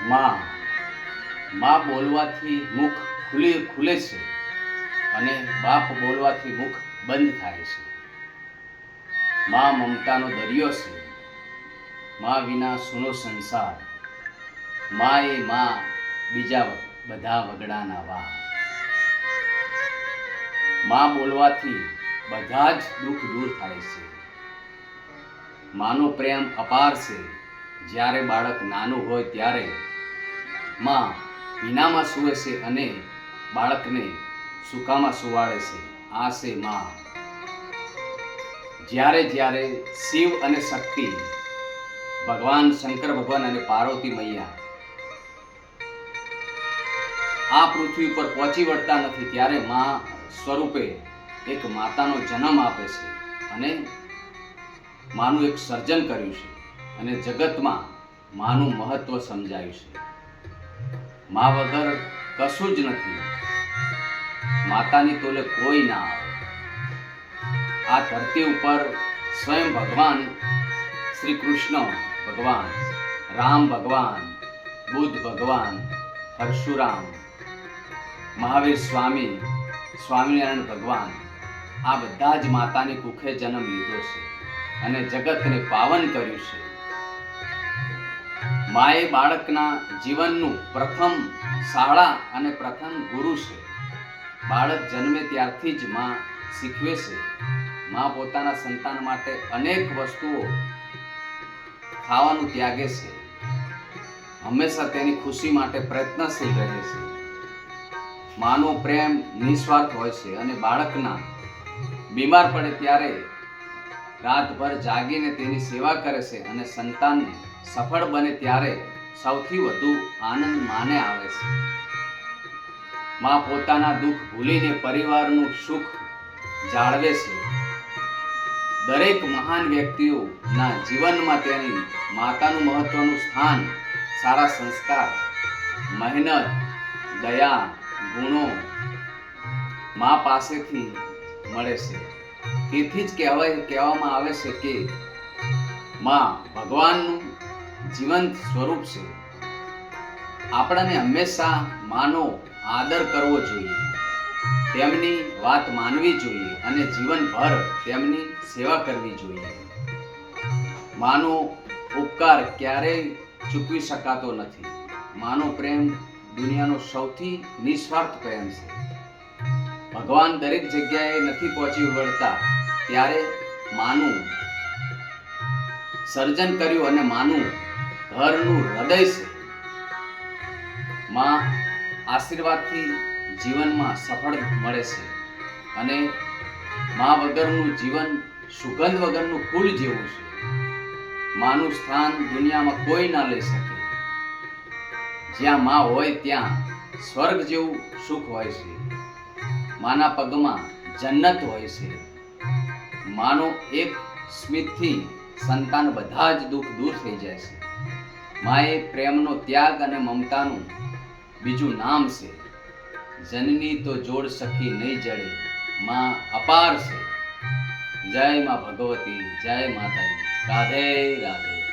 માં માં બોલવાથી મુખ ખુલે છે અને બાપ બોલવાથી મુખ બંધ થાય છે. માં મમતાનો દરિયો છે. માં વિના સૂનો સંસાર. માં એ માં, બીજા બધા વગડાના વા. માં બોલવાથી બધા જ દુઃખ દૂર થાય છે. માનો પ્રેમ અપાર છે. જ્યારે બાળક નાનું હોય ત્યારે માં ભીનામાં સૂવે છે અને બાળકને સૂકામાં સુવાડે છે. આ છે માં. જ્યારે જ્યારે શિવ અને શક્તિ, ભગવાન શંકર ભગવાન અને પાર્વતી મૈયા આ પૃથ્વી ઉપર પહોંચી વળતા નથી ત્યારે માં સ્વરૂપે એક માતાનો જન્મ આપે છે અને માનું એક સર્જન કર્યું છે અને જગતમાં માનું મહત્વ સમજાયું છે. મા વગર કશું જ નથી. માતાની તોલે કોઈ ના આવે. આ ધરતી ઉપર સ્વયં ભગવાન શ્રી કૃષ્ણ ભગવાન, રામ ભગવાન, બુદ્ધ ભગવાન, પરશુરામ, મહાવીર સ્વામી, સ્વામિનારાયણ ભગવાન આ બધા જ માતાની કુખે જન્મ લીધો છે અને જગતને પાવન કર્યું છે. માએ બાળકના જીવનનું પ્રથમ શાળા અને પ્રથમ ગુરુ છે. બાળક જન્મે ત્યારથી જ માં શીખવે છે. માં પોતાના સંતાન માટે અનેક વસ્તુઓ ખાવાનું ત્યાગે છે. હંમેશા તેની ખુશી માટે પ્રયત્નશીલ રહે છે. માનો પ્રેમ નિસ્વાર્થ હોય છે અને બાળકના બીમાર પડે ત્યારે રાતભર જાગીને તેની સેવા કરે છે અને સંતાન સફળ બને ત્યારે સૌથી વધુ આનંદ માને આવે છે. માં પોતાના દુઃખ ભૂલીને પરિવારનું સુખ જાળવે છે. દરેક મહાન વ્યક્તિઓના જીવનમાં તેની માતાનું મહત્વનું સ્થાન સારા સંસ્કાર, મહેનત, દયા, ગુણો માં પાસેથી મળે છે. તેથી જ કહેવામાં આવે છે કે માં ભગવાનનું જીવંત સ્વરૂપ છે. આપણને હંમેશા માનો આદર કરવો જોઈએ, તેમની વાત માનવી જોઈએ અને જીવનભર તેમની સેવા કરવી જોઈએ. માનો ઉપકાર ક્યારેય ચૂકવી શકાતો નથી. માનો પ્રેમ દુનિયાનો સૌથી નિસ્વાર્થ પ્રેમ છે. ભગવાન દરેક જગ્યાએ નથી પહોંચી વળતા ત્યારે માનું સર્જન કર્યું અને માનું ઘરનું હૃદય છે. માં આશીર્વાદથી જીવનમાં સફળ મળે છે અને માં વગરનું જીવન સુગંધ વગરનું ફૂલ જેવું છે. માનું સ્થાન દુનિયામાં કોઈ ના લઈ શકે. જ્યાં માં હોય ત્યાં સ્વર્ગ જેવું સુખ હોય છે. માના પગમાં જન્નત હોય છે. માનો એક સ્મિતથી સંતાન બધા જ દુઃખ દૂર થઈ જાય છે. માએ પ્રેમનો ત્યાગ અને મમતાનું બીજું નામ છે. જનની તો જોડ સખી નહીં જડે. માં અપાર છે. જય માં ભગવતી, જય માતાજી. રાધે રાધે.